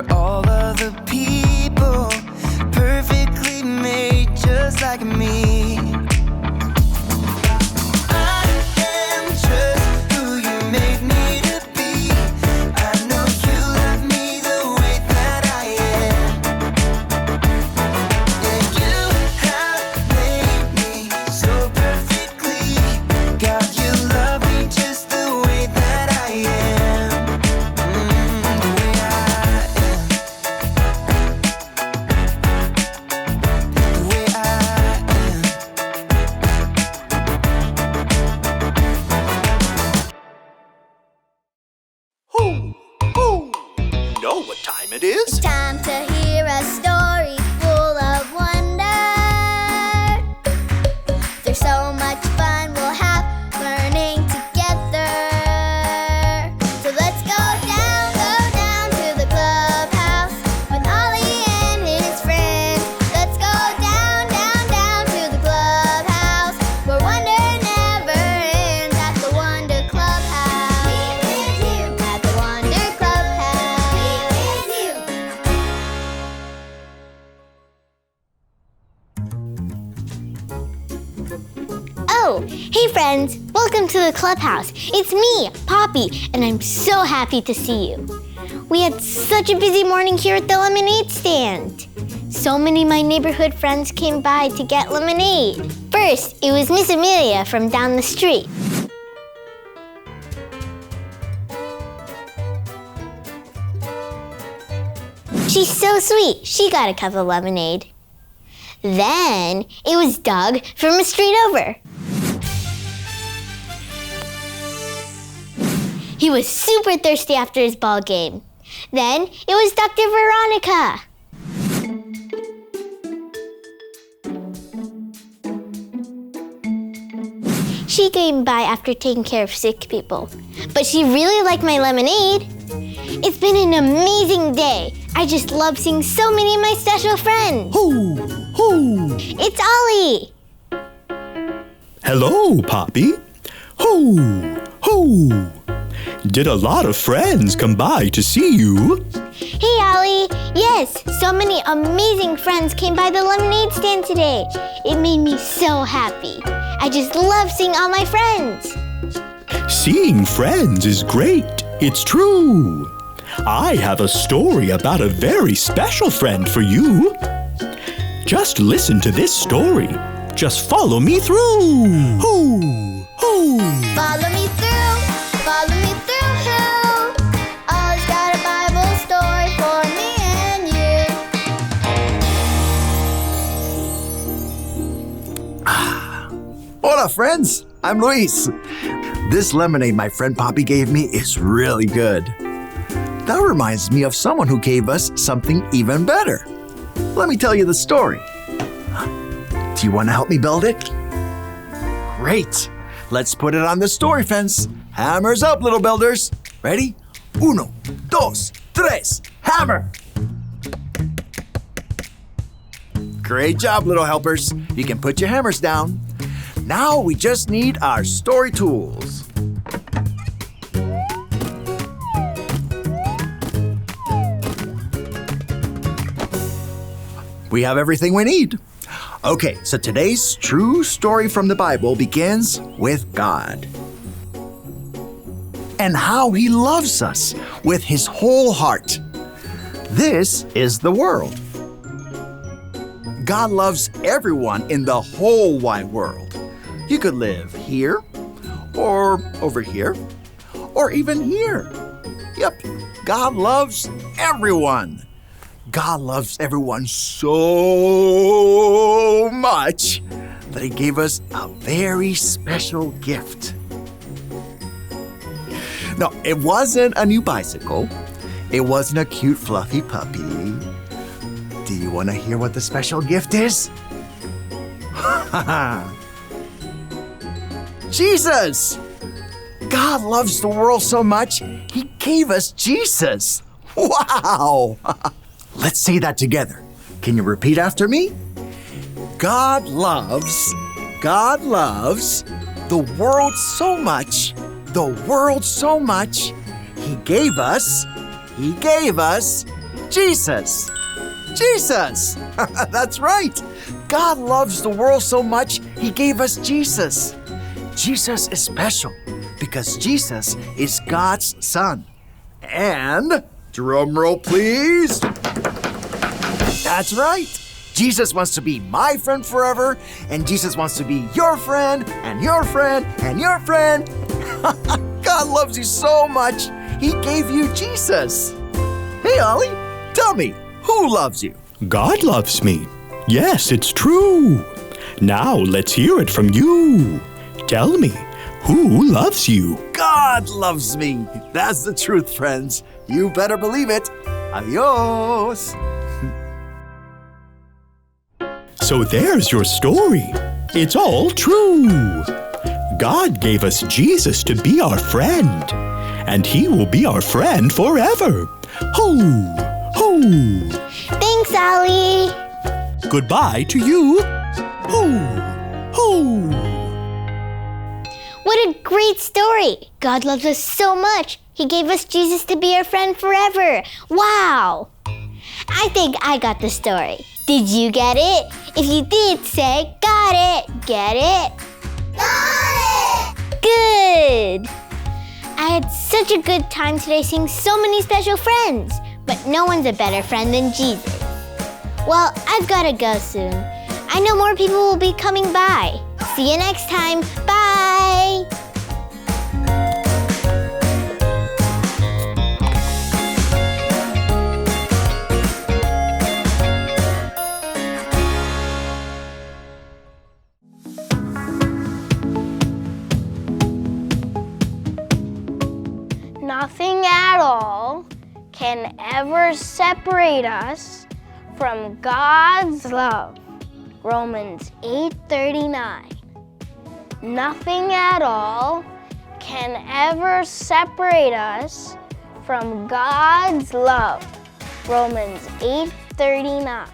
for all of the people perfectly made just like me. I am just who you made me to be. I know you love me the way that I am. Yeah, you have made me so perfectly. God, you love me just the way that I am. The way I am. The way I am. You know what time it is? Time to hear a story full of wonder. There's so much fun we'll have learning together. So let's go down to the clubhouse with Ollie and his friends. Let's go down to the clubhouse where wonder never ends at the Wonder Clubhouse. At the Wonder Clubhouse. Oh, hey friends! Welcome to the clubhouse. It's me, Poppy, and I'm so happy to see you. We had such a busy morning here at the lemonade stand. So many of my neighborhood friends came by to get lemonade. First, it was Miss Amelia from down the street. She's so sweet. She got a cup of lemonade. Then it was Doug from a street over. He was super thirsty after his ball game. Then it was Dr. Veronica. She came by after taking care of sick people. But she really liked my lemonade. It's been an amazing day. I just love seeing so many of my special friends. Ho! It's Ollie. Hello, Poppy. Ho! Did a lot of friends come by to see you? Hey, Ollie. Yes, so many amazing friends came by the lemonade stand today. It made me so happy. I just love seeing all my friends. Seeing friends is great. It's true. I have a story about a very special friend for you. Just listen to this story. Just follow me through. Ho! Follow me through. Ollie's got a Bible story for me and you. Hola, friends. I'm Luis. This lemonade my friend Poppy gave me is really good. That reminds me of someone who gave us something even better. Let me tell you the story. Do you want to help me build it? Great. Let's put it on the story fence. Hammers up, little builders. Ready? Uno, dos, tres, hammer. Great job, little helpers. You can put your hammers down. Now we just need our story tools. We have everything we need. Okay, so today's true story from the Bible begins with God and how He loves us with His whole heart. This is the world. God loves everyone in the whole wide world. You could live here, or over here, or even here. Yep, God loves everyone. God loves everyone so much that He gave us a very special gift. No, it wasn't a new bicycle. It wasn't a cute, fluffy puppy. Do you want to hear what the special gift is? Jesus! God loves the world so much, He gave us Jesus. Wow! Let's say that together. Can you repeat after me? God loves the world so much, He gave us Jesus. Jesus. That's right. God loves the world so much, He gave us Jesus. Jesus is special because Jesus is God's Son. And, drum roll please. That's right. Jesus wants to be my friend forever, and Jesus wants to be your friend, and your friend, and your friend. God loves you so much, He gave you Jesus. Hey, Ollie, tell me, who loves you? God loves me. Yes, it's true. Now let's hear it from you. Tell me, who loves you? God loves me. That's the truth, friends. You better believe it. Adios. So there's your story. It's all true. God gave us Jesus to be our friend, and He will be our friend forever. Ho, ho. Thanks, Ollie. Goodbye to you. Ho, ho. What a great story. God loves us so much. He gave us Jesus to be our friend forever. Wow. I think I got the story. Did you get it? If you did, say, got it. Get it? Got it! Good. I had such a good time today seeing so many special friends, but no one's a better friend than Jesus. Well, I've got to go soon. I know more people will be coming by. See you next time. Bye! Nothing at all can ever separate us from God's love. Romans 8:39. Nothing at all can ever separate us from God's love. Romans 8:39.